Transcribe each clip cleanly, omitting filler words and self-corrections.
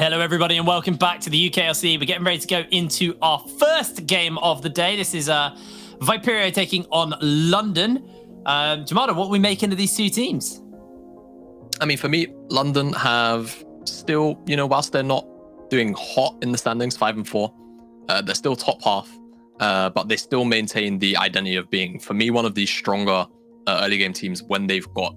Hello, everybody, and welcome back to the UKLC. We're getting ready to go into our first game of the day. This is Viperio taking on London. Jamada, what are we making of these two teams? I mean, for me, London have still, whilst they're not doing hot in the standings, 5 and 4, they're still top half, but they still maintain the identity of being, for me, one of the stronger early game teams when they've got,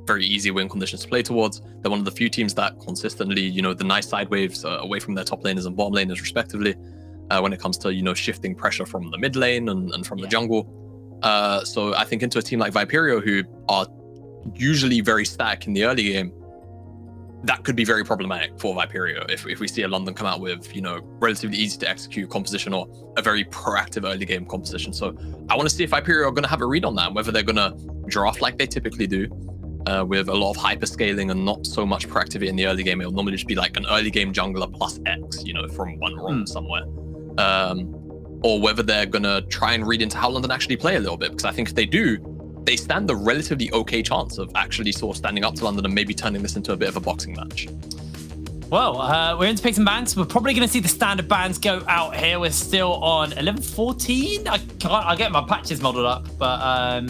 very easy win conditions to play towards. They're one of the few teams that consistently, the nice side waves away from their top laners and bottom laners respectively, when it comes to, shifting pressure from the mid lane and from the jungle. So I think into a team like Viperio, who are usually very static in the early game, that could be very problematic for Viperio if we see a London come out with, relatively easy to execute composition or a very proactive early game composition. So I want to see if Viperio are going to have a read on that, whether they're going to draft like they typically do, with a lot of hyper scaling and not so much proactivity in the early game. It'll normally just be like an early game jungler plus X, from one roam somewhere. Or whether they're going to try and read into how London actually play a little bit, because I think if they do, they stand a relatively okay chance of actually sort of standing up to London and maybe turning this into a bit of a boxing match. Well, we're going to pick some bans. We're probably going to see the standard bans go out here. We're still on 11-14. I get my patches modeled up, but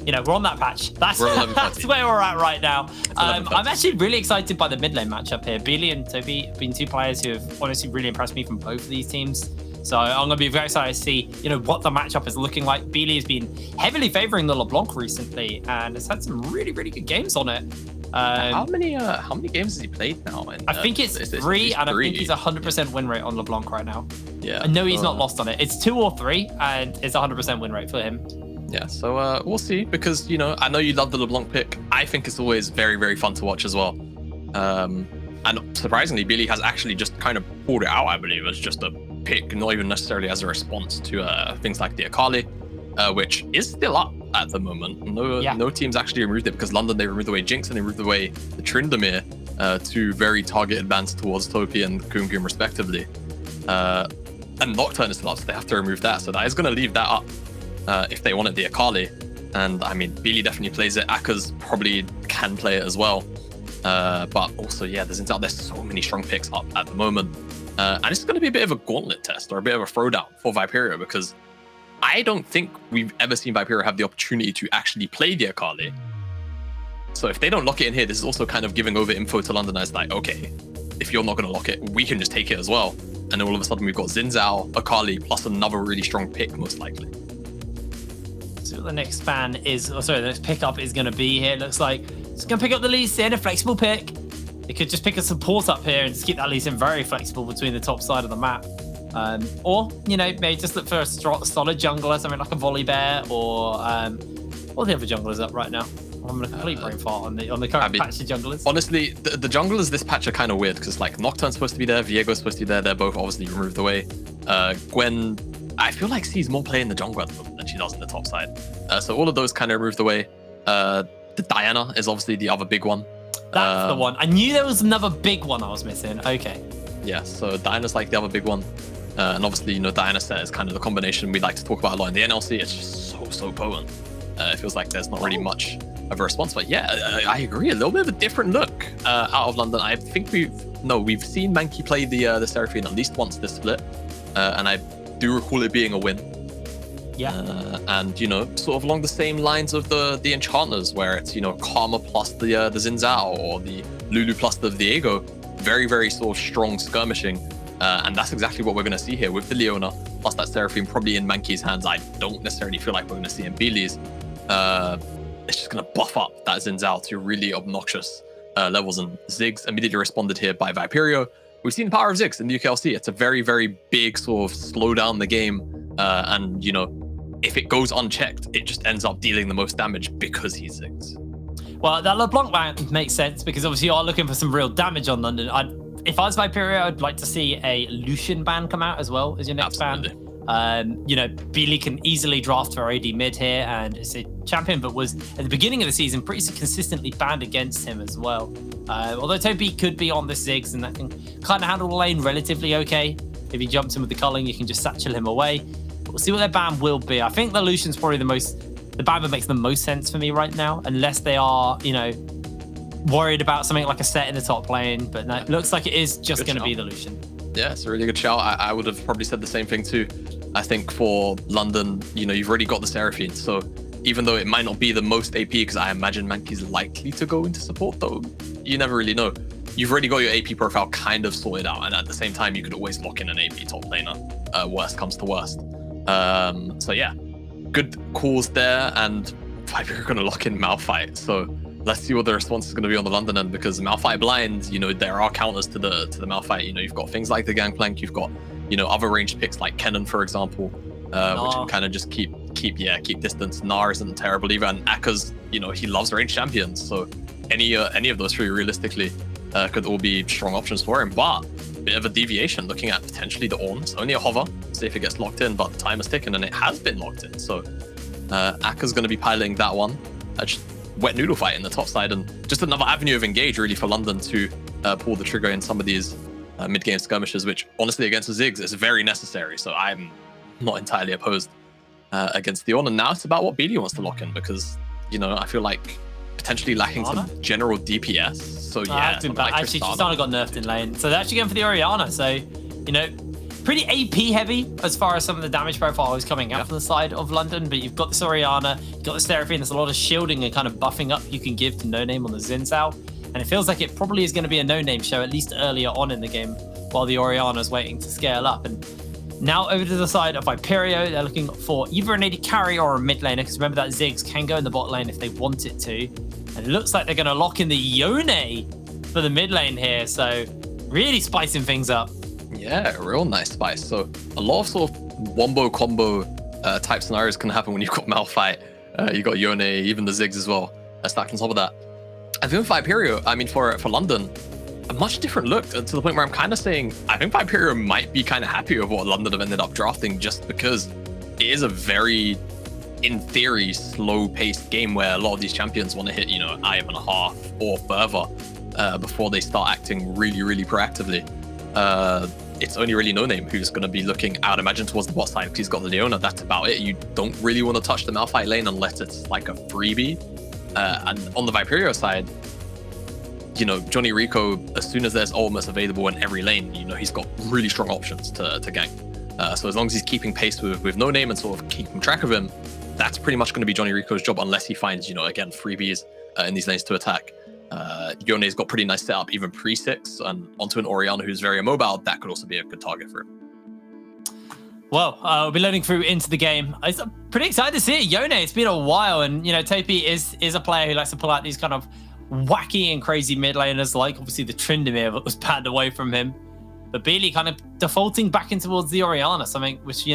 we're on that patch. That's where we're at right now. I'm actually really excited by the mid lane matchup here. Billy and Toby have been two players who have honestly really impressed me from both of these teams. So I'm going to be very excited to see, what the matchup is looking like. Billy has been heavily favoring the LeBlanc recently and has had some really, really good games on it. How many games has he played now? I think it's three, and I think he's 100% win rate on LeBlanc right now. Yeah. I know he's not lost on it. It's 2 or 3, and it's 100% win rate for him. Yeah, so we'll see, because, I know you love the LeBlanc pick. I think it's always very, very fun to watch as well. And surprisingly, Billy has actually just kind of pulled it out, I believe, as just a pick, not even necessarily as a response to things like the Akali, which is still up at the moment. No teams actually removed it, because London, they removed away Jinx and they removed away the Tryndamere, two very targeted bans towards Topi and Goom respectively. And Nocturne is still up, so they have to remove that. So that is going to leave that up if they wanted the Akali. And I mean, Billy definitely plays it. Aka's probably can play it as well. But also, there's so many strong picks up at the moment. And it's going to be a bit of a gauntlet test or a bit of a throwdown for Viperio, because I don't think we've ever seen Viperio have the opportunity to actually play the Akali. So if they don't lock it in here, this is also kind of giving over info to London as like, okay, if you're not going to lock it, we can just take it as well. And then all of a sudden we've got Xin Zhao, Akali, plus another really strong pick, most likely. So what the next ban is, the next pickup is going to be here. It looks like it's going to pick up the Lee Sin, a flexible pick. It could just pick a support up here and just keep that Lee Sin very flexible between the top side of the map. Or, maybe just look for a solid jungler, something like a Volley Bear, or what are the other junglers up right now? I'm a complete brain fart on the current patch of junglers. Honestly, the junglers this patch are kind of weird, because like Nocturne's supposed to be there, Viego's supposed to be there. They're both obviously removed away. Gwen, I feel like sees more play in the jungle at the moment than she does in the top side. So all of those kind of removed away. The Diana is obviously the other big one. That's the one. I knew there was another big one I was missing. Okay. Yeah, so Diana's like the other big one. And obviously, Diana set is kind of the combination we like to talk about a lot in the NLC. It's just so potent. It feels like there's not really much of a response. But yeah, I agree. A little bit of a different look out of London. I think we've seen Mankey play the Seraphine at least once this split. And I do recall it being a win. Yeah. And sort of along the same lines of the Enchanters, where it's Karma plus the Xin Zhao, or the Lulu plus the Viego, very, very sort of strong skirmishing, and that's exactly what we're going to see here with the Leona plus that Seraphine probably in Mankey's hands. I don't necessarily feel like we're going to see in Billy's. It's just going to buff up that Xin Zhao to really obnoxious levels, and Ziggs immediately responded here by Viperio. We've seen the power of Ziggs in the UKLC. It's a very, very big sort of slow down the game, and if it goes unchecked, it just ends up dealing the most damage because he's Ziggs. Well, that LeBlanc ban makes sense, because obviously you are looking for some real damage on London. If I was Viperio, I'd like to see a Lucian ban come out as well as your next ban. Billy can easily draft for AD mid here, and it's a champion that was at the beginning of the season pretty consistently banned against him as well. Although Toby could be on the Ziggs, and that can kind of handle the lane relatively okay. If he jumps in with the culling, you can just satchel him away. But we'll see what their ban will be. I think the Lucian's probably the ban that makes the most sense for me right now, unless they are, worried about something like a set in the top lane, but no, it looks like it is just going to be the Lucian. Yeah, it's a really good shout. I would have probably said the same thing too. I think for London, you've already got the Seraphine, so even though it might not be the most AP, because I imagine Mankey's likely to go into support, though you never really know. You've already got your AP profile kind of sorted out, and at the same time, you could always lock in an AP top laner. Worst comes to worst. So yeah, good calls there, and Viperio are going to lock in Malphite. So let's see what the response is going to be on the London end, because Malphite blind, there are counters to the Malphite. You've got things like the Gangplank, you've got other ranged picks like Kennen, for example, which can kind of just keep distance. Gnar isn't terrible either, and Aka's he loves ranged champions, so any of those three realistically could all be strong options for him. But bit of a deviation, looking at potentially the Ornns. Only a hover, see if it gets locked in, but the time has ticking and it has been locked in. So Aka's going to be piloting that one. Just wet noodle fight in the top side, and just another avenue of engage really for London to pull the trigger in some of these mid-game skirmishes, which honestly against the Ziggs is very necessary. So I'm not entirely opposed against the Ornn. And now it's about what Beely wants to lock in, because I feel like potentially lacking some general DPS. So yeah, actually Tristana got nerfed in lane, so they're actually going for the Orianna. So pretty AP heavy as far as some of the damage profile is coming out from the side of London. But you've got this Orianna, you've got the Seraphine. There's a lot of shielding and kind of buffing up you can give to No Name on the Xin Zhao. And it feels like it probably is going to be a No Name show, at least earlier on in the game, while the Orianna's waiting to scale up. And now over to the side of Viperio, they're looking for either an AD carry or a mid laner, because remember that Ziggs can go in the bot lane if they want it to. And it looks like they're going to lock in the Yone for the mid lane here. So really spicing things up. Yeah, real nice spice. So a lot of sort of wombo combo type scenarios can happen when you've got Malphite, you've got Yone, even the Ziggs as well, stacked on top of that. I think Viperio, I mean, for London, a much different look, to the point where I'm kind of saying I think Viperio might be kind of happy with what London have ended up drafting, just because it is a very, in theory, slow-paced game where a lot of these champions want to hit, IM.5 or further before they start acting really, really proactively. It's only really No Name who's going to be looking, I would imagine, towards the bot side, because he's got the Leona. That's about it. You don't really want to touch the Malphite lane unless it's like a freebie. And on the Viperio side, Johnny Rico, as soon as there's ultimates available in every lane, he's got really strong options to gank. So as long as he's keeping pace with No Name and sort of keeping track of him, that's pretty much going to be Johnny Rico's job, unless he finds, again, freebies in these lanes to attack. Yone's got pretty nice setup, even pre-6, and onto an Orianna who's very immobile. That could also be a good target for him. Well, we'll be loading through into the game. I'm pretty excited to see it. Yone, it's been a while, and Topi is a player who likes to pull out these kind of wacky and crazy mid laners, like obviously the Tryndamere that was banned away from him. But Beely kind of defaulting back in towards the Orianna, something which,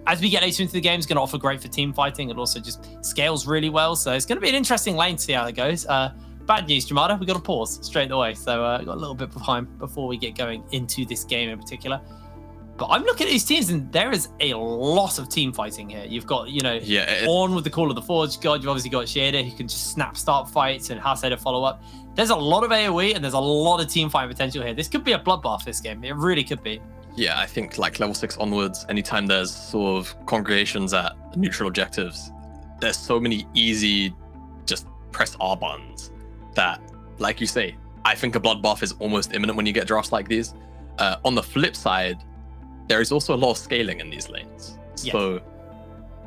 as we get later into the game, is going to offer great for team fighting, and also just scales really well. So it's going to be an interesting lane to see how it goes. Bad news, Jamada, we got to pause straight away. So got a little bit behind before we get going into this game in particular. But I'm looking at these teams, and there is a lot of team fighting here. You've got, Ornn with the Call of the Forge God. You've obviously got Shader who can just snap start fights and Haseda follow up. There's a lot of AoE, and there's a lot of team fight potential here. This could be a bloodbath, this game. It really could be. Yeah, I think like level 6 onwards, anytime there's sort of congregations at neutral objectives, there's so many easy just press R buttons that, like you say, I think a bloodbath is almost imminent when you get drafts like these. On the flip side, there is also a lot of scaling in these lanes. Yeah. So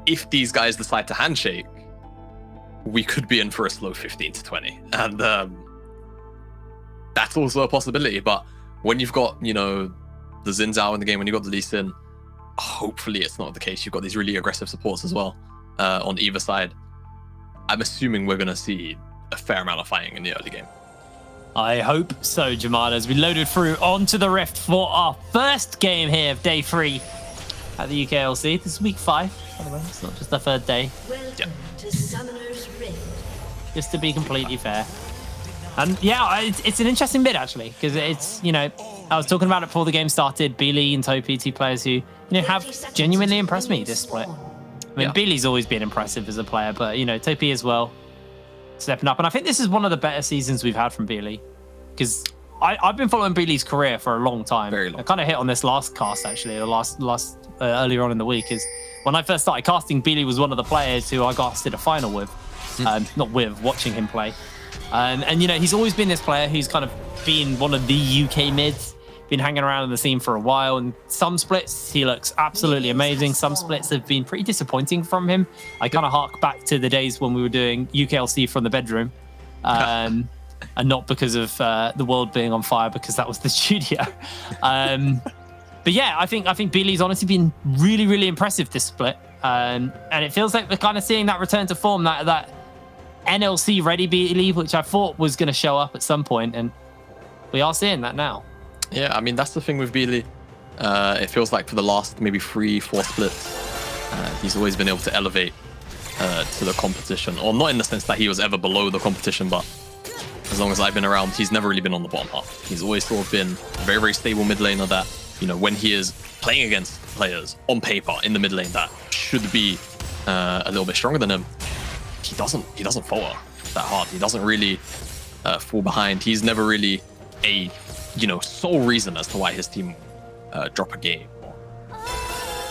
if these guys decide to handshake, we could be in for a slow 15 to 20. And that's also a possibility. But when you've got, the Xin Zhao in the game, when you've got the Lee Sin, hopefully it's not the case. You've got these really aggressive supports as well on either side. I'm assuming we're going to see a fair amount of fighting in the early game. I hope so, Jamada, as we loaded through onto the Rift for our first game here of day 3 at the UKLC. This is week 5, by the way. It's not just the third day. Welcome to Summoner's Rift. Just to be completely fair. And yeah, it's an interesting bit, actually, because it's, I was talking about it before the game started. Beely and Topi, two players who, have genuinely impressed me this split. I mean, Beely's always been impressive as a player, but, Topi as well, stepping up. And I think this is one of the better seasons we've had from Beely, because I've been following Beely's career for a long time. Very long. I kind of hit on this last cast, actually, the last earlier on in the week, is when I first started casting, Beely was one of the players who I casted a final with. Not with, watching him play. And, you know, he's always been this player who's kind of been one of the UK mids, been hanging around in the scene for a while. And some splits, he looks absolutely amazing. Some splits have been pretty disappointing from him. I kind of hark back to the days when we were doing UKLC from the bedroom. And not because of the world being on fire, because that was the studio. But yeah, I think Beely's honestly been really, really impressive this split. And it feels like we're kind of seeing that return to form, that NLC ready Beely, which I thought was going to show up at some point, and we are seeing that now. Yeah, I mean, that's the thing with Beely. It feels like for the last maybe 3-4 splits, he's always been able to elevate to the competition, or not in the sense that he was ever below the competition, but as long as I've been around, he's never really been on the bottom half. He's always sort of been a very, very stable mid laner that, you know, when he is playing against players on paper in the mid lane that should be a little bit stronger than him, he doesn't falter that hard. He doesn't really fall behind. He's never really a, you know, sole reason as to why his team drop a game or,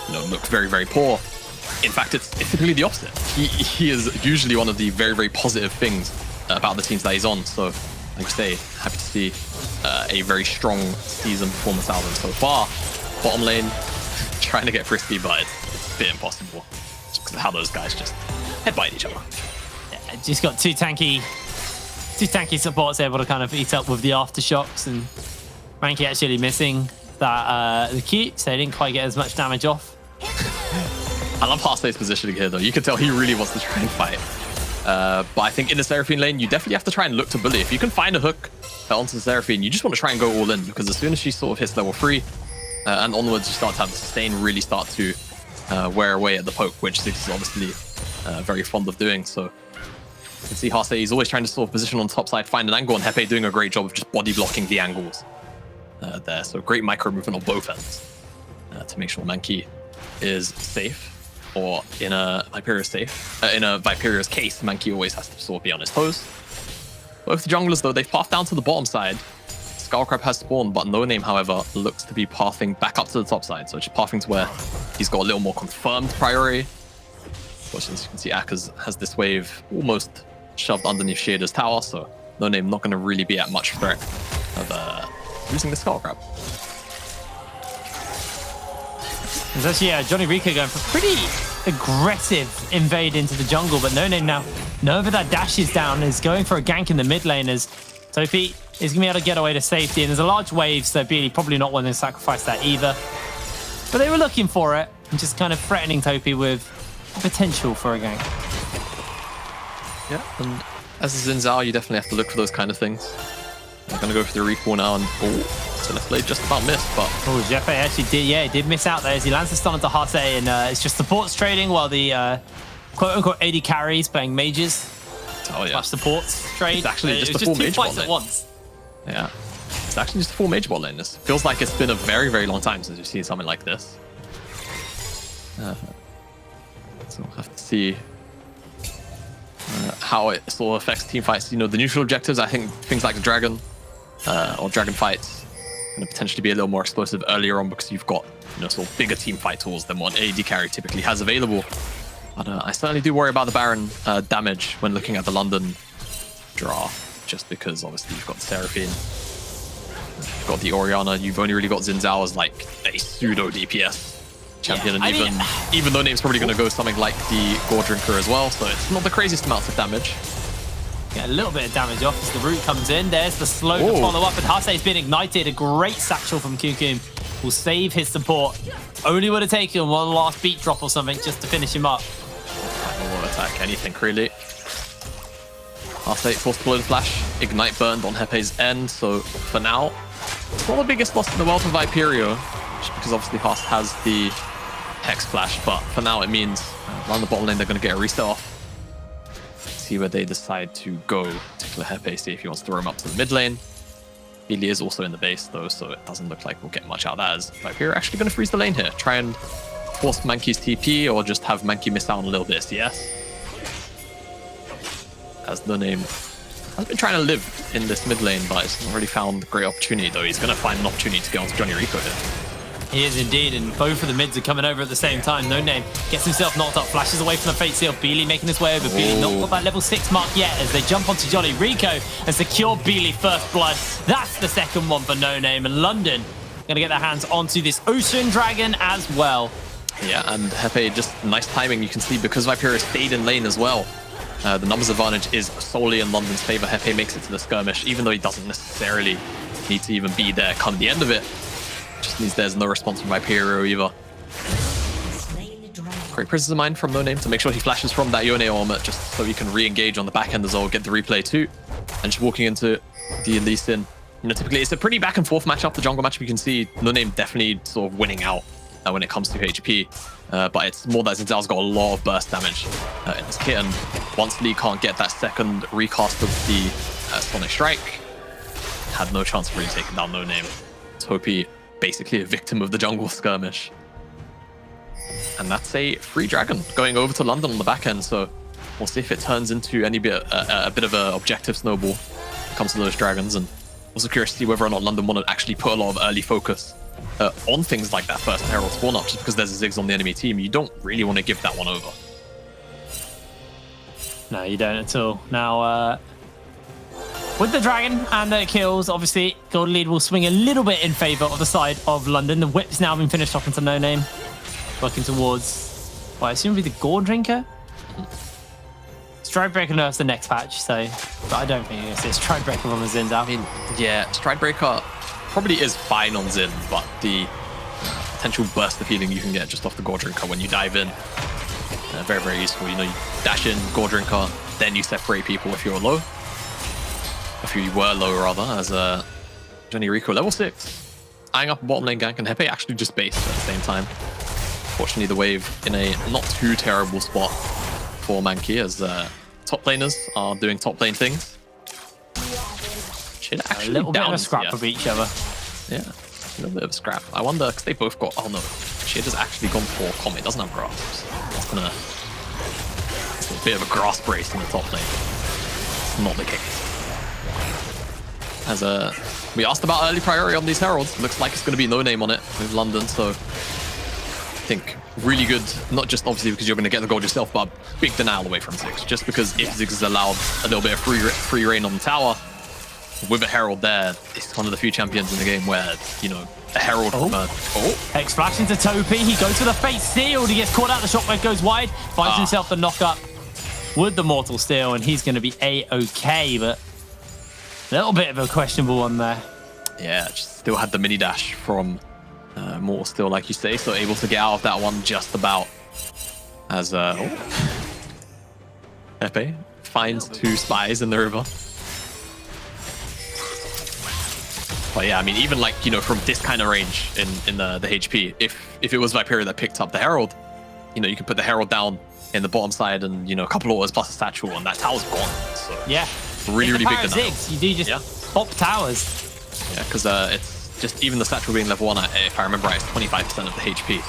you know, look very, very poor. In fact, it's typically the opposite. He is usually one of the very, very positive things about the teams that he's on. So, like I say, happy to see a very strong season performance out of him so far. Bottom lane, trying to get frisky, but it's a bit impossible. Just because of how those guys just headbutt each other. Yeah, just got two tanky supports able to kind of eat up with the aftershocks, and Mankey actually missing that the Q, so he didn't quite get as much damage off. I love Hearthstade's positioning here, though. You can tell he really wants to try and fight. But I think in the Seraphine lane, you definitely have to try and look to bully. If you can find a hook onto the Seraphine, you just want to try and go all in, because as soon as she sort of hits level 3 and onwards, you start to have the sustain really start to wear away at the poke, which Ziggs is obviously very fond of doing. So you can see Hearthstade, he's always trying to sort of position on the top side, find an angle, and Hepe doing a great job of just body blocking the angles there. So great micro movement on both ends to make sure Mankey is safe. Or in a Viperio's case, Mankey always has to sort of be on his toes. Both the junglers, though, they've pathed down to the bottom side. Skullcrab has spawned, but No Name, however, looks to be pathing back up to the top side. So just pathing to where he's got a little more confirmed priority. Of course, as you can see, Akaz has this wave almost shoved underneath Shader's tower, so No Name not going to really be at much threat of losing the Skullcrab. There's actually Johnny Rico going for pretty aggressive invade into the jungle, but No Name now, Nova that dashes down, is going for a gank in the mid lane as Topi is going to be able to get away to safety, and there's a large wave, so Beely probably not wanting to sacrifice that either. But they were looking for it, and just kind of threatening Topi with the potential for a gank. Yeah, and as a Xin Zhao, you definitely have to look for those kind of things. I'm going to go for the recall now, and Zenith Blade just about missed, but... Oh, Jefe actually did, yeah, he did miss out there as he lands the stun onto Hearthstade, and it's just supports trading while the quote-unquote AD carries playing mages. Oh, yeah. Supports trade. It's actually just it a full two mage fights bot at lane. once. Yeah, it's actually just a full mage bot lane. This feels like it's been a very, very long time since we've seen something like this. So we'll have to see how it sort of affects team fights. You know, the neutral objectives, I think things like the Dragon or Dragon fights going to potentially be a little more explosive earlier on, because you've got, you know, sort of bigger team fight tools than what AD carry typically has available. But I certainly do worry about the Baron damage when looking at the London draft, just because obviously you've got the Seraphine, you've got the Orianna, you've only really got Xin Zhao as like a pseudo DPS champion, Yeah, and even though Name's probably going to go something like the Gore Drinker as well, so it's not the craziest amounts of damage. Get a little bit of damage off as the root comes in. There's the slow to follow up, and Hearthstade's been ignited. A great satchel from Kukum will save his support. Only would have taken one last beat drop or something just to finish him up. I won't attack anything really. Hearthstade forced blow flash, ignite burned on Hepe's end, so for now, it's not the biggest loss in the world for Viperio, just because obviously Hearth has the Hex Flash, but for now it means around the bottom lane they're going to get a reset off. See where they decide to go, particular Hepe, see if he wants to throw him up to the mid lane. Beely is also in the base though, so it doesn't look like we'll get much out of that, as Viperio are actually going to freeze the lane here, try and force Mankey's TP, or just have Mankey miss out on a little bit of CS. As No Name has been trying to live in this mid lane, but it's not really found a great opportunity though. He's going to find an opportunity to get onto Johnny Rico here. He is indeed, and both of the mids are coming over at the same time. No Name gets himself knocked up, flashes away from the Fate Seal. Beely making his way over. Beely not got that level 6 mark yet as they jump onto Johnny Rico and secure Beely first blood. That's the second one for No Name, and London going to get their hands onto this Ocean Dragon as well. Yeah, and Hepe, just nice timing. You can see because Viperio stayed in lane as well. The numbers advantage is solely in London's favor. Hepe makes it to the skirmish, even though he doesn't necessarily need to even be there come the end of it. Just means there's no response from Viperio either. Great presence of mind from No Name to make sure he flashes from that Yone armor just so he can re-engage on the back end as well, get the replay too. And just walking into the Lee Sin. You know, typically it's a pretty back and forth matchup. The jungle matchup, you can see No Name definitely sort of winning out when it comes to HP. But it's more that Zinzal's got a lot of burst damage in his kit. And once Lee can't get that second recast of the Sonic Strike, had no chance of really taking down No Name. Topi basically a victim of the jungle skirmish. And that's a free dragon going over to London on the back end. So we'll see if it turns into a bit of an objective snowball when it comes to those dragons. And also curious to see whether or not London want to actually put a lot of early focus on things like that first Herald spawn up, just because there's a Ziggs on the enemy team. You don't really want to give that one over. No, you don't at all. Now, with the dragon and the kills, obviously, Gold Lead will swing a little bit in favor of the side of London. The whip's now been finished off into No Name. Working towards, well, I assume it'll be the Gore Drinker. Stridebreaker nerfs the next patch, so, but I don't think it's Stridebreaker on the Zinzal. I mean, yeah, Stridebreaker probably is fine on Zin, but the potential burst of healing you can get just off the Gore Drinker when you dive in, very, very useful. You know, you dash in, Gore Drinker, then you separate people if you're low. If you were low, rather, as Johnny Rico, level 6. Eyeing up a bottom lane gank, and Hepe actually just based at the same time. Fortunately, the wave in a not too terrible spot for Mankey, as top laners are doing top lane things. Should actually a little bit of a scrap of each other. Yeah, a little bit of a scrap. I wonder, because they both got... Oh no, Shid has actually gone for Comet. Doesn't have grasps. It's gonna... It's a bit of a grass brace in the top lane. It's not the case. As we asked about early priority on these heralds, looks like it's going to be No Name on it with London, so I think really good, not just obviously because you're going to get the gold yourself, but big denial away from Ziggs, just because if Ziggs is allowed a little bit of free reign on the tower, with a herald there, it's one of the few champions in the game where, you know, a herald from a... X flash into Topi, he goes for the Fate Seal, he gets caught out, the shockwave goes wide, finds himself the knock up with the Mortal Steel, and he's going to be A-okay, but a little bit of a questionable one there. Yeah, just still had the mini dash from Mortal Steel, like you say, so able to get out of that one just about. As Hepe finds 2 spies in the river. But yeah, I mean, even like, you know, from this kind of range in the HP, if it was Viperio that picked up the Herald, you know, you can put the Herald down in the bottom side and, you know, a couple of orders plus a satchel, and that tower's gone. So yeah. Really big denial. Ziggs, you do just pop towers. Yeah, because it's just even the satchel being level 1, if I remember right, it's 25% of the HP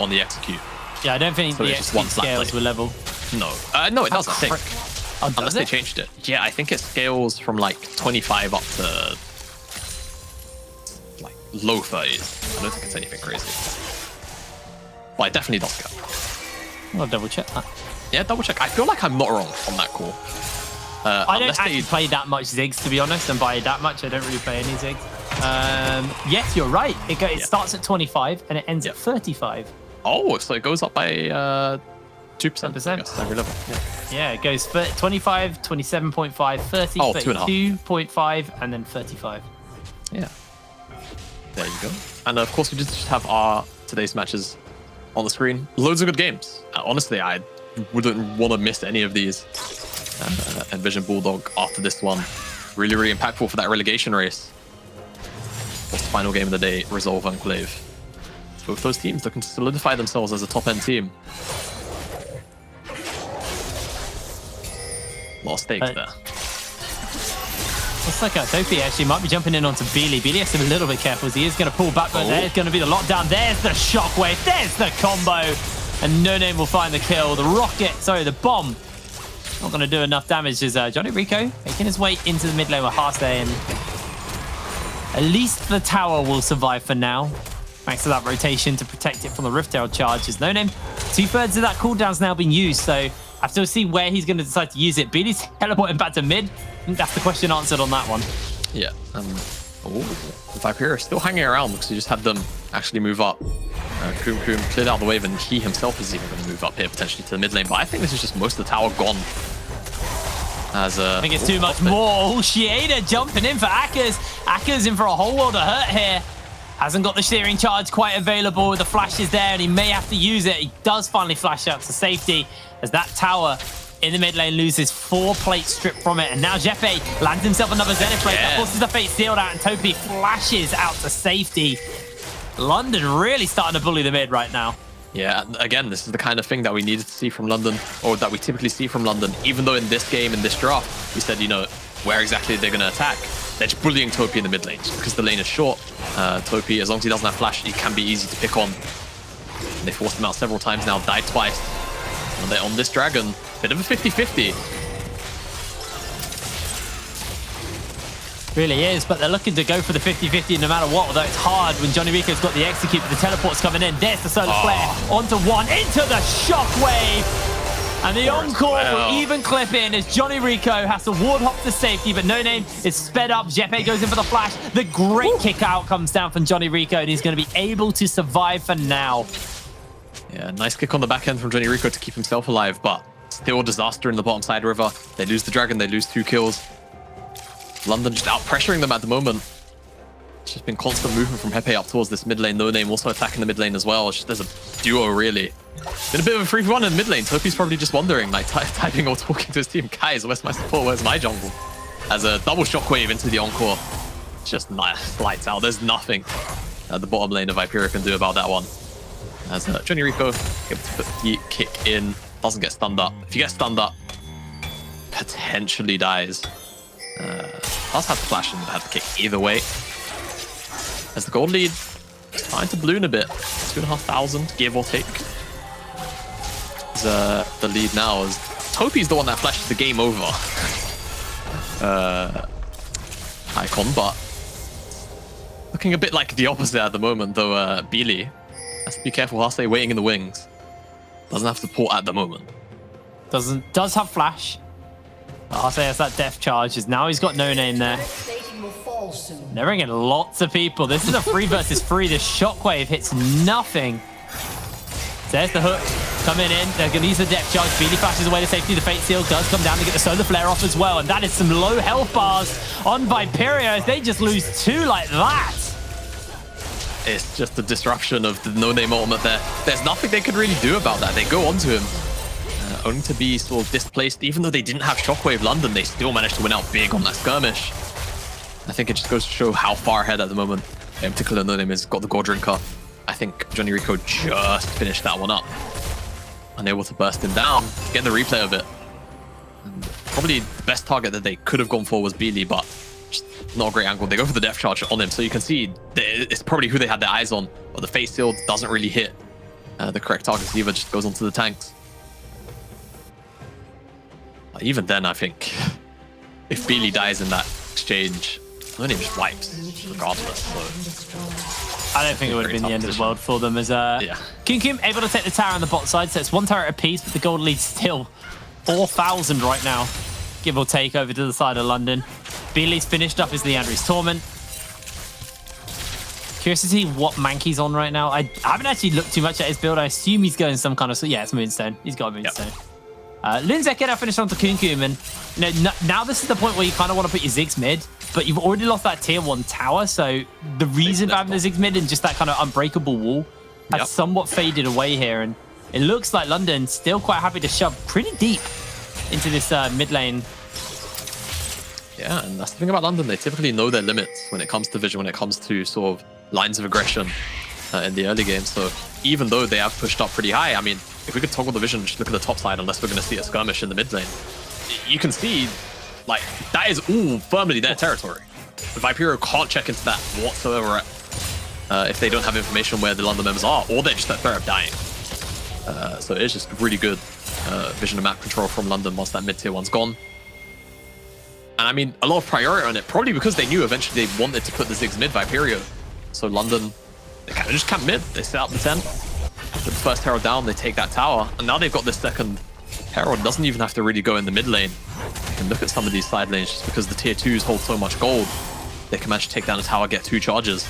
on the execute. Yeah, I don't think so the execute scales were level. No, no, it doesn't, I think. Unless they changed it. Yeah, I think it scales from like 25 up to like low 30s. I don't think it's anything crazy. But it definitely does scale. I'll double check that. Yeah, double check. I feel like I'm not wrong on that call. I don't actually play that much Ziggs, to be honest, and by that much, I don't really play any Ziggs. Yes, you're right. It starts at 25 and it ends at 35. Oh, so it goes up by 2%. 10%. Every level. Yeah, it goes for 25, 27.5, 30, 32.5, and then 35. Yeah. There you go. And of course, we just have our today's matches on the screen. Loads of good games. Honestly, I wouldn't want to miss any of these. Envision Bulldog after this one. Really, really impactful for that relegation race. What's the final game of the day? Resolve Enclave. Both those teams looking to solidify themselves as a top-end team. A lot of stakes there. Looks like Topi actually might be jumping in onto Beely. Beely has to be a little bit careful as he is going to pull back, but there's going to be the lockdown. There's the shockwave. There's the combo. And No Name will find the kill. The bomb. Not going to do enough damage as Johnny Rico making his way into the mid lane with Hearthstone. At least the tower will survive for now. Thanks to that rotation to protect it from the Rift Herald charges. No name. 2/3 of that cooldown's now been used, so I have to see where he's going to decide to use it. Beely's teleporting back to mid. I think that's the question answered on that one. Yeah. Viperio is still hanging around because he just had them actually move up. Koom cleared out the wave, and he himself is even going to move up here potentially to the mid lane. But I think this is just most of the tower gone. As I think it's too much more. Oh, Shieda jumping in for Akers. Akers in for a whole world of hurt here. Hasn't got the shearing charge quite available. The flash is there, and he may have to use it. He does finally flash out to safety as that tower in the mid lane loses 4 plates stripped from it. And now Jeppe lands himself another Zenith plate. That forces the Fate sealed out, and Topi flashes out to safety. London really starting to bully the mid right now. Yeah, again, this is the kind of thing that we needed to see from London, or that we typically see from London, even though in this game, in this draft, we said, you know, where exactly they're going to attack. They're just bullying Topi in the mid lane because the lane is short. Topi, as long as he doesn't have flash, he can be easy to pick on. And they forced him out several times now, died twice. And they're on this dragon. Bit of a 50-50. Really is, but they're looking to go for the 50-50 no matter what, although it's hard when Johnny Rico's got the execute, but the teleport's coming in. There's the solar flare onto one, into the shockwave. And the encore will even clip in as Johnny Rico has to ward hop to safety, but No Name is sped up. Jeppe goes in for the flash. The great kick out comes down from Johnny Rico, and he's going to be able to survive for now. Yeah, nice kick on the back end from Johnny Rico to keep himself alive, but still a disaster in the bottom side river. They lose the dragon, they lose 2 kills. London just out pressuring them at the moment. It's just been constant movement from Jeppe up towards this mid lane. No Name also attacking the mid lane as well. It's just, there's a duo really. Been a bit of a 3v1 in the mid lane. Topi's probably just wondering, like typing or talking to his team, guys, where's my support? Where's my jungle? As a double shockwave into the encore. It's just lights out. There's nothing the bottom lane of Viperio can do about that one. As Johnny Rico able to put the kick in, doesn't get stunned up. If you get stunned up, potentially dies. Does have to flash and have the kick either way. As the gold lead starting to balloon a bit, 2,500 give or take. The lead now is Topi's the one that flashes the game over icon, but looking a bit like the opposite at the moment though. Beely has to be careful. Hase waiting in the wings, doesn't have support at the moment. Does have flash. Hase has that death charge. Now he's got No Name there. They're bringing lots of people. This is a 3 versus 3. The shockwave hits nothing. There's the hook coming in. They're going to use the depth charge. Beely flashes away to safety. The Fate Seal does come down to get the solar flare off as well. And that is some low health bars on Viperio as they just lose 2 like that. It's just the disruption of the No Name ultimate there. There's nothing they could really do about that. They go onto him. Only to be sort of displaced. Even though they didn't have Shockwave London, they still managed to win out big on that skirmish. I think it just goes to show how far ahead at the moment. In particular, No Name has got the Gore Drinker. I think Johnny Rico just finished that one up. Unable to burst him down, get the replay of it. And probably the best target that they could have gone for was Beely, but just not a great angle. They go for the depth charge on him, so you can see it's probably who they had their eyes on. But the face shield doesn't really hit the correct target either, just goes onto the tanks. But even then, I think if Beely dies in that exchange, No Name just wipes regardless. So I don't think it would have been the end of the world for them as Kim able to take the tower on the bot side, so it's 1 turret apiece, but the gold lead's still 4,000 right now, give or take, over to the side of London. Beely's finished up his Leandri's Torment. Curious to see what Mankey's on right now. I haven't actually looked too much at his build. I assume he's going some kind of... Yeah, it's Moonstone. He's got a Moonstone. Linzek now finished onto Kunkum, and you know, now this is the point where you kind of want to put your Ziggs mid, but you've already lost that tier 1 tower, so the reason for having the Ziggs mid and just that kind of unbreakable wall has somewhat faded away here, and it looks like London's still quite happy to shove pretty deep into this mid lane. Yeah, and that's the thing about London. They typically know their limits when it comes to vision, when it comes to sort of lines of aggression in the early game. So even though they have pushed up pretty high, I mean, if we could toggle the vision, just look at the top side, unless we're going to see a skirmish in the mid lane, you can see, like, that is all firmly their territory. The Viperio can't check into that whatsoever if they don't have information where the London members are, or they're just at threat of dying. So it's just really good vision and map control from London once that mid-tier 1's gone. And I mean, a lot of priority on it, probably because they knew eventually they wanted to put the Ziggs mid Viperio. So London they kind of just camp mid. They set out the tent. With the first Herald down, they take that tower. And now they've got this second Herald. Doesn't even have to really go in the mid lane. You can look at some of these side lanes just because the tier 2s hold so much gold. They can manage to take down the tower, get 2 charges.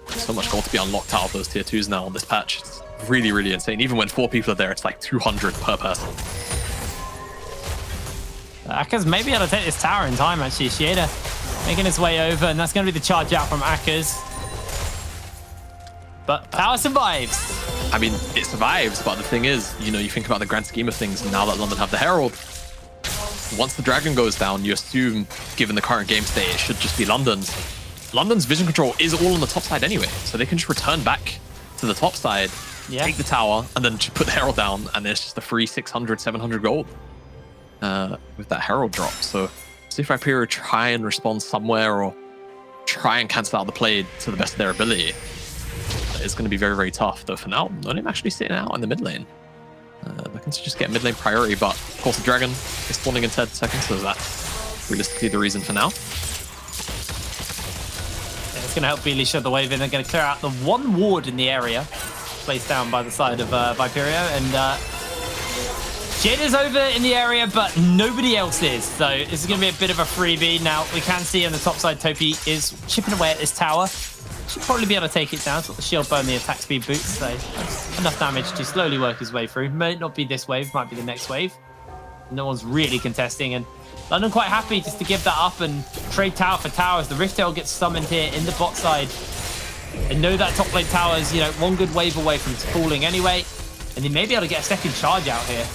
So much gold to be unlocked out of those tier 2s now on this patch. It's really, really insane. Even when 4 people are there, it's like 200 per person. Akaz may be able to take this tower in time, actually. Shieda making his way over, and that's going to be the charge out from Akaz. But tower survives. I mean, it survives, but the thing is, you know, you think about the grand scheme of things, now that London have the Herald, once the Dragon goes down, you assume, given the current game state, it should just be London's. London's vision control is all on the top side anyway, so they can just return back to the top side, take the tower, and then just put the Herald down, and it's just a free 600, 700 gold with that Herald drop. So see if Viperio try and respond somewhere or try and cancel out the play to the best of their ability. It's going to be very, very tough, though for now, not even actually sitting out in the mid lane. Looking to just get mid lane priority, but of course the Dragon is spawning in 10 seconds, so that's realistically the reason for now. Yeah, it's going to help Beely show the wave in. They're going to clear out the 1 ward in the area, placed down by the side of Viperio, and Jid is over in the area, but nobody else is. So this is going to be a bit of a freebie. Now, we can see on the top side, Topi is chipping away at this tower. Should probably be able to take it down. So the shield burn, the attack speed boots. So that's enough damage to slowly work his way through. Might not be this wave, might be the next wave. No one's really contesting. And London quite happy just to give that up and trade tower for tower as the Rift Tail gets summoned here in the bot side. And know that top lane tower is, you know, 1 good wave away from falling anyway. And they may be able to get a second charge out here.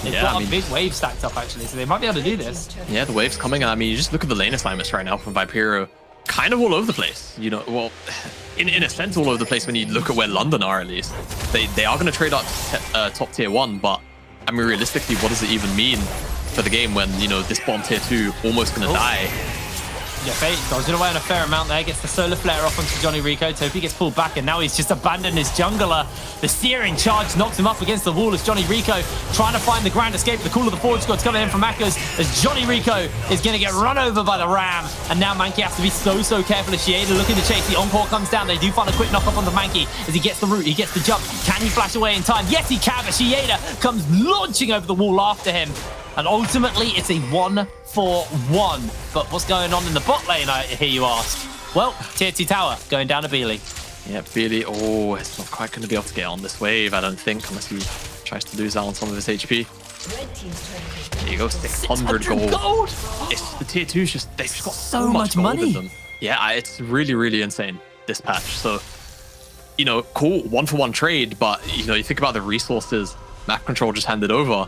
They've got a big wave stacked up, actually, so they might be able to do this. Yeah, the wave's coming. I mean, you just look at the lane assignments right now from Viperio. Kind of all over the place, you know. Well, in a sense, all over the place when you look at where London are, at least. They are going to trade up top tier 1, but I mean, realistically, what does it even mean for the game when, you know, this bottom tier 2 almost going to die? Yeah, Fate dodging away on a fair amount there. Gets the solar flare off onto Johnny Rico. Topi gets pulled back, and now he's just abandoned his jungler. The searing charge knocks him up against the wall as Johnny Rico trying to find the grand escape. The call of the forward squad's coming in from Akaz as Johnny Rico is going to get run over by the Ram. And now Mankey has to be so careful as Shieda looking to chase. The encore comes down. They do find a quick knock up onto Mankey as he gets the root. He gets the jump. Can he flash away in time? Yes, he can, but Shieda comes launching over the wall after him. And ultimately, it's a 1-for-1. But what's going on in the bot lane, I hear you ask? Well, tier 2 tower going down to Beely. Yeah, Beely, oh, it's not quite going to be able to get on this wave, I don't think, unless he tries to lose out on some of his HP. There you go, 600 gold. It's the tier 2's just, they've just got so much money in them. Yeah, it's really, really insane, this patch. So, you know, cool, 1-for-1 trade, but, you know, you think about the resources map control just handed over.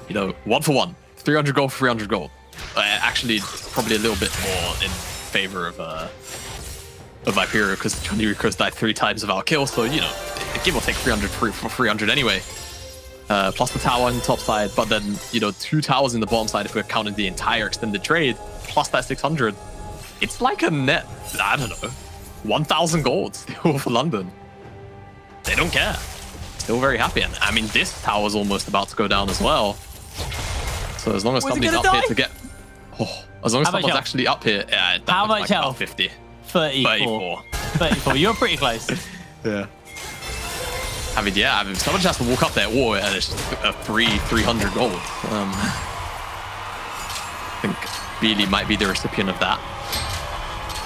You know, 1-for-1, 300 gold for 300 gold. Actually, probably a little bit more in favor of Viperio because Johnny Rico's died 3 times without kill, so, you know, give or take 300 for 300 anyway. Plus the tower on the top side, but then, you know, 2 towers in the bottom side if we're counting the entire extended trade, plus that 600. It's like a net, I don't know, 1,000 gold still for London. They don't care. Still very happy. And I mean, this tower's almost about to go down as well. So as long as somebody's up here to get... Oh, as long as someone's actually up here... Yeah, how much health? 50. 34. 34. You're pretty close. Yeah. I mean, yeah, I mean, someone just has to walk up there, and it's just a 300 gold. I think Beely might be the recipient of that.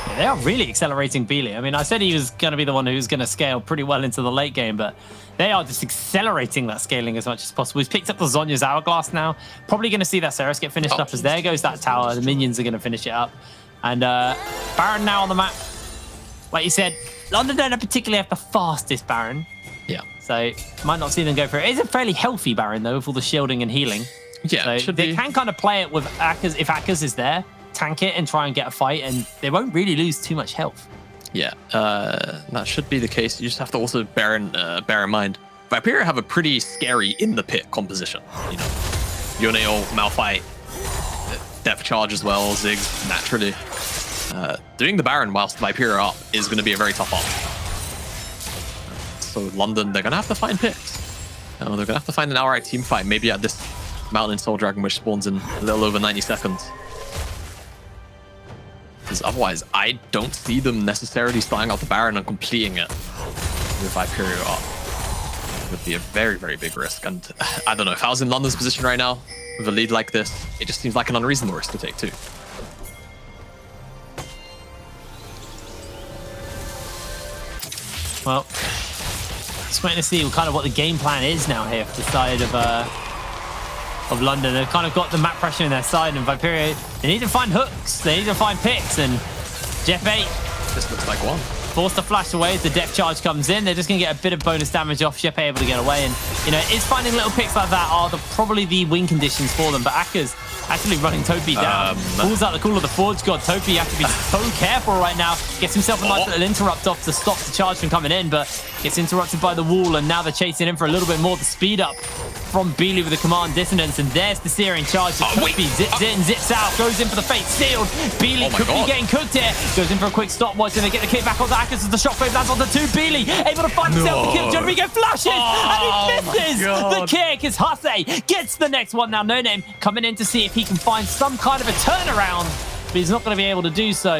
Yeah, they are really accelerating Beely. I mean, I said he was going to be the one who's going to scale pretty well into the late game, but they are just accelerating that scaling as much as possible. He's picked up the Zhonya's Hourglass now. Probably going to see that Ceres get finished up as there goes that tower. The minions are going to finish it up. And Baron now on the map. Like you said, London don't particularly have the fastest Baron. Yeah. So might not see them go for it. It is a fairly healthy Baron, though, with all the shielding and healing. Yeah, so they can kind of play it with Akaz. If Akaz is there, tank it and try and get a fight, and they won't really lose too much health. Yeah, that should be the case. You just have to also bear in mind, Viperio have a pretty scary in the pit composition. You know, Yoneo, Malphite, Depth Charge as well, Ziggs, naturally. Doing the Baron whilst Viperio up is going to be a very tough op. So London, they're going to have to find picks. They're going to have to find an outright team fight, maybe at this Mountain Soul Dragon, which spawns in a little over 90 seconds. Because otherwise, I don't see them necessarily starting out the Baron and completing it. with Viperio up would be a very, very big risk. And I don't know, if I was in London's position right now with a lead like this, it just seems like an unreasonable risk to take too. Well, just waiting to see kind of what the game plan is now here for the side of London. They've kind of got the map pressure in their side, and Viperio, they need to find hooks, they need to find picks, and Jeppe, this looks like one. Forced to flash away as the depth charge comes in. They're just going to get a bit of bonus damage off. Jeppe able to get away. And, you know, it's finding little picks like that are probably the win conditions for them. But Aka's actually running Topi down. Pulls out the Call of the Forge God. Topi has to be so careful right now. Gets himself a nice little interrupt off to stop the charge from coming in, but gets interrupted by the wall. And now they're chasing in for a little bit more. The speed up from Beely with the command dissonance. And there's the Searing charge. Topi zips in, zips out, goes in for the fate. Sealed. Beely could be getting cooked here. Goes in for a quick stopwatch, and they get the kick back on the Akas as the shockwave lands on the 2. Beely able to find himself the kill. Rodrigo flashes and he misses the kick as Hase gets the next one. Now No Name coming in to see if he can find some kind of a turnaround, but he's not going to be able to do so.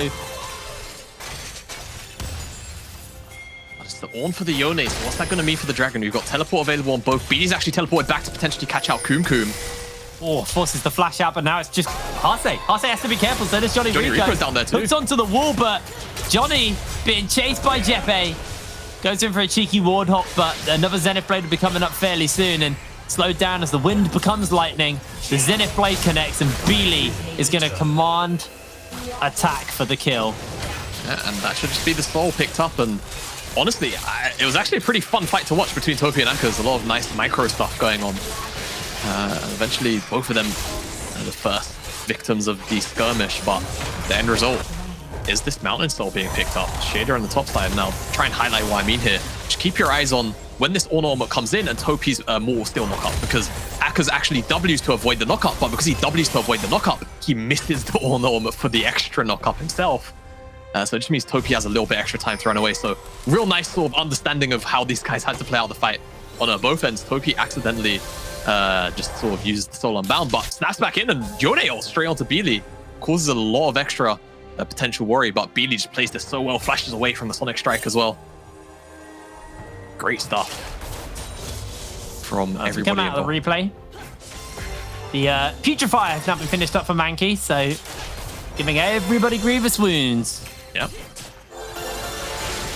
That's the Ornn for the Yone. So what's that going to mean for the Dragon? We've got teleport available on both. Beely's actually teleported back to potentially catch out Koom Koom. Oh, forces the flash out, but now it's just Hase. Hase has to be careful. So does Johnny Rico's down there too. Hooks onto the wall, but Johnny being chased by Jeppe. Goes in for a cheeky ward hop, but another Zenith Blade will be coming up fairly soon and slowed down as the wind becomes lightning. The Zenith Blade connects and Beely is going to command attack for the kill. Yeah, and that should just be the soul picked up. And honestly, it was actually a pretty fun fight to watch between Topi and Akas. A lot of nice micro stuff going on. And eventually, both of them are the first victims of the skirmish, but the end result is this Mountain Soul being picked up. Shader on the top side. Now, try and highlight what I mean here. Just keep your eyes on when this Ornn Ornament comes in and Topi's Mortal Steel knock-up, because Aka's actually W's to avoid the knock-up, but because he W's to avoid the knock-up, he misses the Ornn Ornament for the extra knock-up himself. So it just means Topi has a little bit extra time to run away. So real nice sort of understanding of how these guys had to play out the fight on both ends. Topi accidentally just sort of used the Soul Unbound, but snaps back in and Yone straight onto Beely. Causes a lot of extra potential worry, but Beely just plays this so well, flashes away from the Sonic Strike as well. Great stuff from everybody. Come out of the replay. The Putrefy has now been finished up for Mankey, so giving everybody grievous wounds. Yep.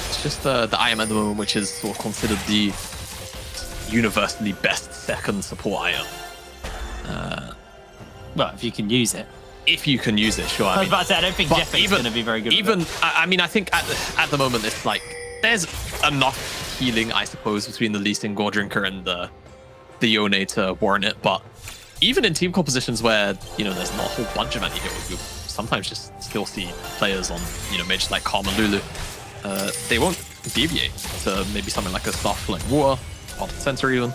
It's just the IM at the moment, which is sort of considered the universally best second support IM. Well, if you can use it. If you can use it, sure. I was about to say, I don't think Jeppe is going to be very good. I mean, I think at the moment it's like there's enough healing, I suppose, between the Lee Sin, Gordrinker, and the Yone to warrant it. But even in team compositions where there's not a whole bunch of anti-heroes, you sometimes just still see players on mages like Karma Lulu. They won't deviate to maybe something like a stuff like Water, or Sensor even.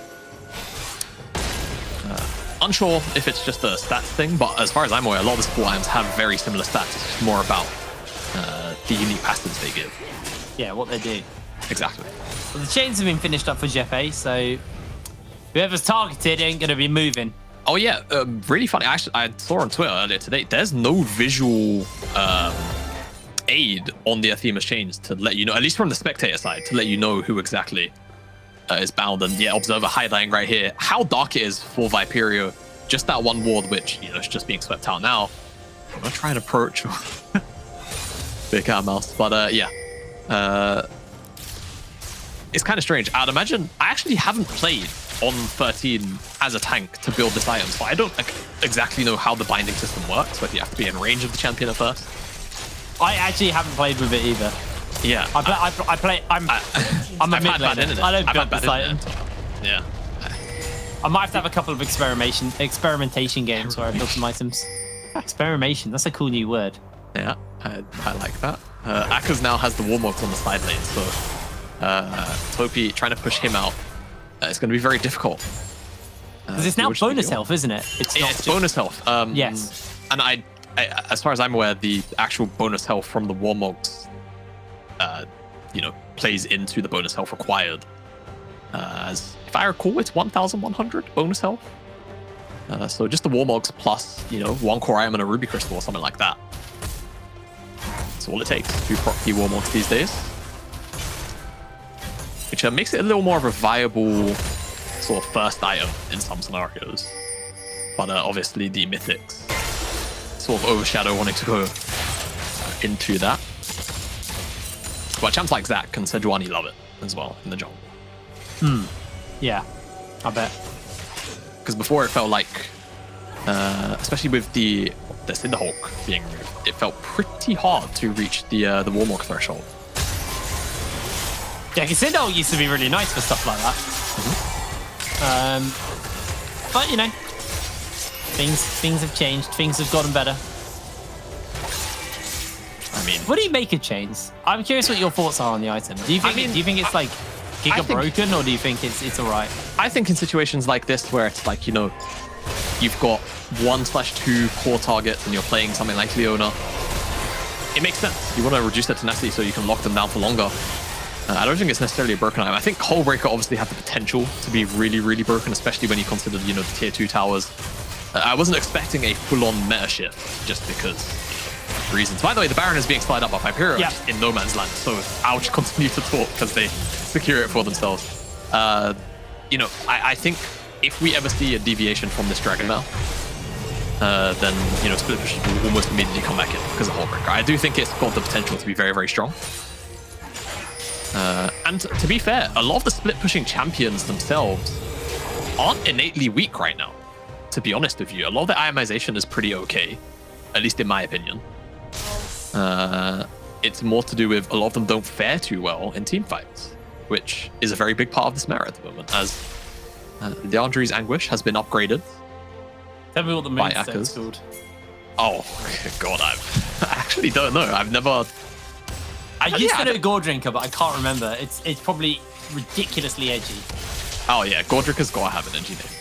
Unsure if it's just a stats thing, but as far as I'm aware, a lot of the support items have very similar stats. It's just more about the unique passives they give. Yeah, what they do. Exactly. Well, the chains have been finished up for Jeppe, so whoever's targeted ain't going to be moving. Oh yeah, really funny. Actually, I saw on Twitter earlier today, there's no visual aid on the Athena's chains to let you know, at least from the spectator side, to let you know who exactly is bound. And yeah, Observer highlighting right here how dark it is for Viperio. Just that one ward, which is just being swept out now. I'm gonna try and approach Big Cat Mouse, but yeah, it's kind of strange. I'd imagine I actually haven't played on 13 as a tank to build this item, so I don't exactly know how the binding system works. Whether you have to be in range of the champion at first. I actually haven't played with it either. Yeah, I'm a mid laner. I don't build this item. Yeah. I might have to have a couple of experimentation games where I build some items. Experimentation, that's a cool new word. Yeah, I like that. Akas now has the Warmogs on the side lane, so Topi trying to push him out. It's going to be very difficult. Because it's now bonus health, isn't it? It's bonus health. Yes. And I, as far as I'm aware, the actual bonus health from the Warmogs plays into the bonus health required. As if I recall, it's 1,100 bonus health. So just the Warmogs plus, one core item and a Ruby Crystal or something like that. That's all it takes to proc the Warmogs these days. which makes it a little more of a viable sort of first item in some scenarios. But obviously the mythics sort of overshadow wanting to go into that. But champs like Zac and Sejuani love it as well in the jungle. Yeah, I bet. Because before it felt like, especially with the Cinderhawk being removed, it felt pretty hard to reach the Warlock threshold. Yeah, because Cinderhawk used to be really nice for stuff like that. But you know, things have changed. Things have gotten better. I mean, what do you make of chains? I'm curious what your thoughts are on the item. Do you think it's like giga broken, or do you think it's alright? I think in situations like this where it's like, you know, you've got 1/2 core targets and you're playing something like Leona, it makes sense. You want to reduce their tenacity so you can lock them down for longer. I don't think it's necessarily a broken item. I think Hullbreaker obviously had the potential to be really, really broken, especially when you consider, you know, the tier 2 towers. I wasn't expecting a full-on meta shift just because reasons. By the way, the Baron is being slid up by Viperio in no man's land, so I'll just continue to talk because they secure it for themselves. You know, I think if we ever see a deviation from this Dragon Mail, then, you know, Split Push will almost immediately come back in because of Hullbreaker. I do think it's got the potential to be very, very strong. And to be fair, a lot of the split pushing champions themselves aren't innately weak right now. To be honest with you, a lot of the itemization is pretty okay, at least in my opinion. It's more to do with a lot of them don't fare too well in team fights, which is a very big part of this meta at the moment, as Leandri's Anguish has been upgraded. Tell me what the main set's called. Oh, God, I actually don't know. I've never... I used to know Gordrinker, but I can't remember. It's probably ridiculously edgy. Oh yeah, Gordrinker's got to have an edgy name.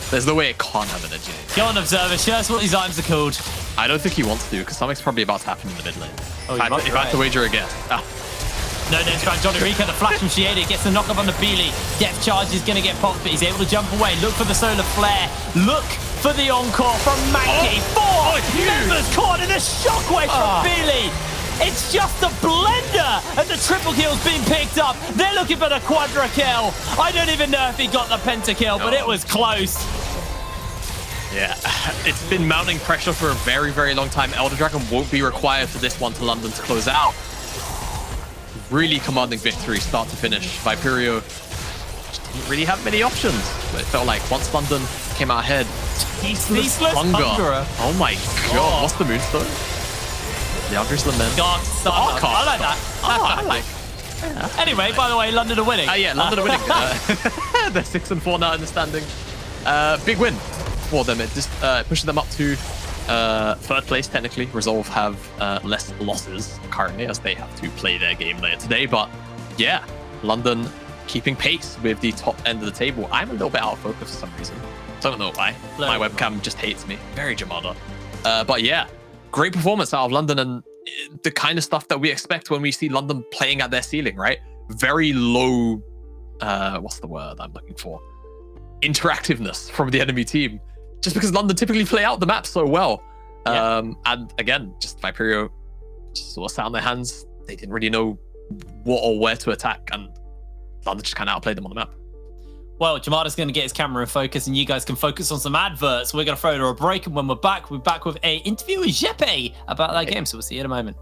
There's no way it can't have an edgy name. Go on, Observer, show us what these items are called. I don't think he wants to, because something's probably about to happen in the mid lane. Oh, if I had to wager a guess. No, it's trying Johnny Rico, the flash from Shieda, gets the knock up on the Beely. Depth charge is going to get popped, but he's able to jump away. Look for the Solar Flare. Look for the encore from Mankey. Four members caught in a shockwave from Beely. It's just a blender, and the triple kill's been picked up. They're looking for the quadra kill. I don't even know if he got the pentakill, but it was close. Yeah, it's been mounting pressure for a very, very long time. Elder Dragon won't be required for this one to London to close out. Really commanding victory, start to finish. Viperio just didn't really have many options, but it felt like once London came out ahead, Ceaseless Hunger. Oh my God, what's the moonstone? Leandri's Lament. God, I like that. I like that. Anyway, by the way, London are winning. Yeah, London are winning. They're 6-4 now in the standing. Big win for them. It just pushes them up to third place, technically. Resolve have less losses currently, as they have to play their game later today. But yeah, London keeping pace with the top end of the table. I'm a little bit out of focus for some reason. Don't know why. My webcam just hates me. Very Jamada. But yeah, great performance out of London, and the kind of stuff that we expect when we see London playing at their ceiling, right? Very low, what's the word I'm looking for? Interactiveness from the enemy team, just because London typically play out the map so well. And again, just Viperio just sort of sat on their hands. They didn't really know what or where to attack, and London just kind of outplayed them on the map. Well, Jamada's going to get his camera in focus, and you guys can focus on some adverts. We're going to throw it a break, and when we're back with an interview with Jeppe about that game. So we'll see you in a moment.